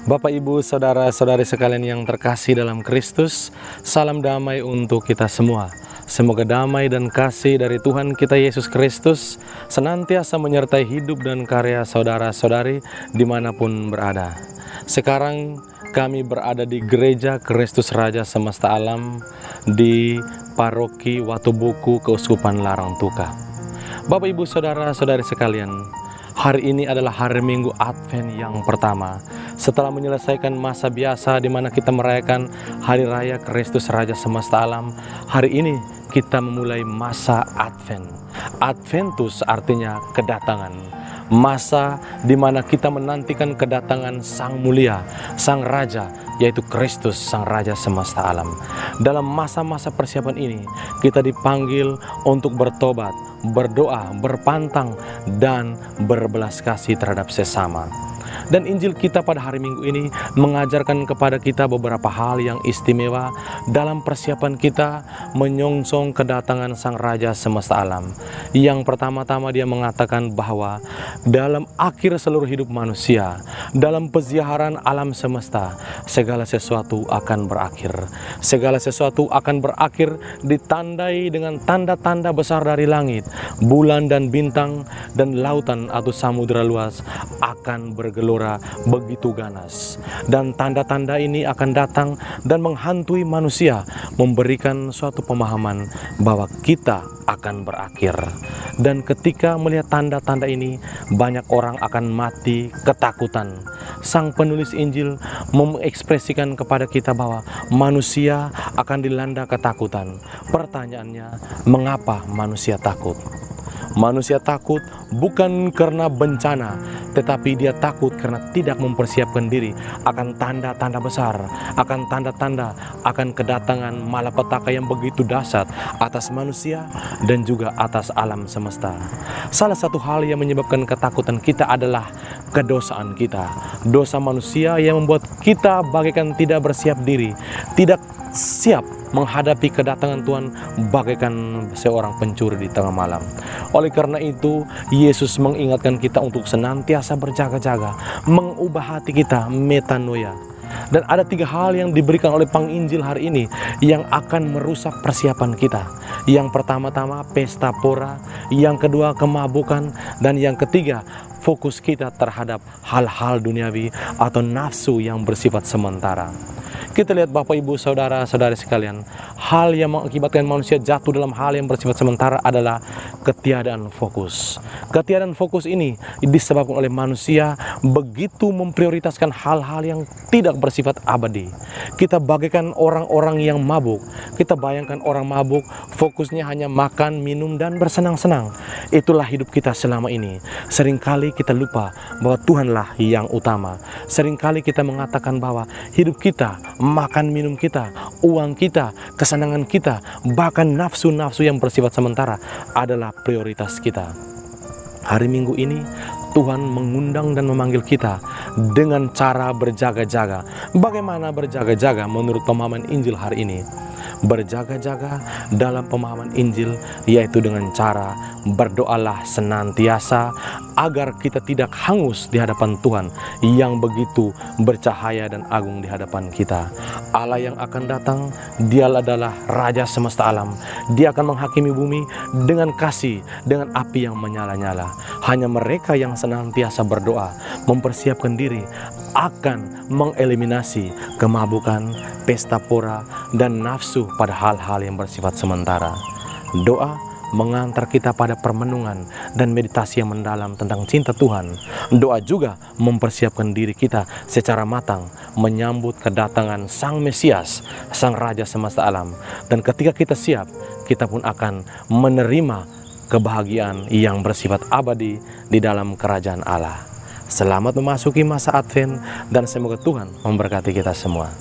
Bapak, Ibu, Saudara-saudari sekalian yang terkasih dalam Kristus, salam damai untuk kita semua. Semoga damai dan kasih dari Tuhan kita Yesus Kristus senantiasa menyertai hidup dan karya saudara-saudari dimanapun berada. Sekarang kami berada di Gereja Kristus Raja Semesta Alam di Paroki Watubuku, Keuskupan Larangtuka. Bapak, Ibu, Saudara-saudari sekalian, hari ini adalah hari Minggu Advent yang pertama. Setelah menyelesaikan masa biasa di mana kita merayakan Hari Raya Kristus Raja Semesta Alam, hari ini kita memulai masa Advent. Adventus artinya kedatangan. Masa di mana kita menantikan kedatangan Sang Mulia, Sang Raja, yaitu Kristus, Sang Raja Semesta Alam. Dalam masa-masa persiapan ini, kita dipanggil untuk bertobat, berdoa, berpantang, dan berbelas kasih terhadap sesama. Dan Injil kita pada hari Minggu ini mengajarkan kepada kita beberapa hal yang istimewa dalam persiapan kita menyongsong kedatangan Sang Raja Semesta Alam. Yang pertama-tama dia mengatakan bahwa dalam akhir seluruh hidup manusia, dalam peziarahan alam semesta, segala sesuatu akan berakhir. Segala sesuatu akan berakhir ditandai dengan tanda-tanda besar dari langit. Bulan dan bintang dan lautan atau samudera luas akan bergelora begitu ganas. Dan tanda-tanda ini akan datang dan menghantui manusia, memberikan suatu pemahaman bahwa kita akan berakhir. Dan ketika melihat tanda-tanda ini, banyak orang akan mati ketakutan. Sang penulis Injil mengekspresikan kepada kita bahwa manusia akan dilanda ketakutan. Pertanyaannya, mengapa manusia takut? Manusia takut bukan karena bencana, tetapi dia takut karena tidak mempersiapkan diri akan tanda-tanda besar, akan tanda-tanda akan kedatangan malapetaka yang begitu dahsyat atas manusia dan juga atas alam semesta. Salah satu hal yang menyebabkan ketakutan kita adalah kedosaan kita. Dosa manusia yang membuat kita bagaikan tidak bersiap diri, tidak siap menghadapi kedatangan Tuhan bagaikan seorang pencuri di tengah malam. Oleh karena itu, Yesus mengingatkan kita untuk senantiasa berjaga-jaga, mengubah hati kita, metanoia. Dan ada 3 hal yang diberikan oleh Penginjil hari ini yang akan merusak persiapan kita. Yang pertama-tama pesta pora, yang kedua kemabukan, dan yang ketiga fokus kita terhadap hal-hal duniawi atau nafsu yang bersifat sementara. Kita lihat Bapak, Ibu, Saudara-saudari sekalian, hal yang mengakibatkan manusia jatuh dalam hal yang bersifat sementara adalah ketiadaan fokus. Ketiadaan fokus ini disebabkan oleh manusia begitu memprioritaskan hal-hal yang tidak bersifat abadi. Kita bagaikan orang-orang yang mabuk. Kita bayangkan orang mabuk, fokusnya hanya makan, minum, dan bersenang-senang. Itulah hidup kita selama ini. Seringkali kita lupa bahwa Tuhanlah yang utama. Seringkali kita mengatakan bahwa hidup kita, makan minum kita, uang kita, kesenangan kita, bahkan nafsu-nafsu yang bersifat sementara adalah prioritas kita. Hari Minggu ini Tuhan mengundang dan memanggil kita dengan cara berjaga-jaga. Bagaimana berjaga-jaga menurut pemahaman Injil hari ini? Berjaga-jaga dalam pemahaman Injil yaitu dengan cara berdoalah senantiasa agar kita tidak hangus di hadapan Tuhan yang begitu bercahaya dan agung di hadapan kita. Allah yang akan datang, Dia adalah Raja Semesta Alam. Dia akan menghakimi bumi dengan kasih, dengan api yang menyala-nyala. Hanya mereka yang senantiasa berdoa, mempersiapkan diri akan mengeliminasi kemabukan, pesta pora, dan nafsu pada hal-hal yang bersifat sementara. Doa mengantar kita pada permenungan dan meditasi yang mendalam tentang cinta Tuhan. Doa juga mempersiapkan diri kita secara matang menyambut kedatangan Sang Mesias, Sang Raja Semesta Alam. Dan ketika kita siap, kita pun akan menerima kebahagiaan yang bersifat abadi di dalam kerajaan Allah. Selamat memasuki masa Advent dan semoga Tuhan memberkati kita semua.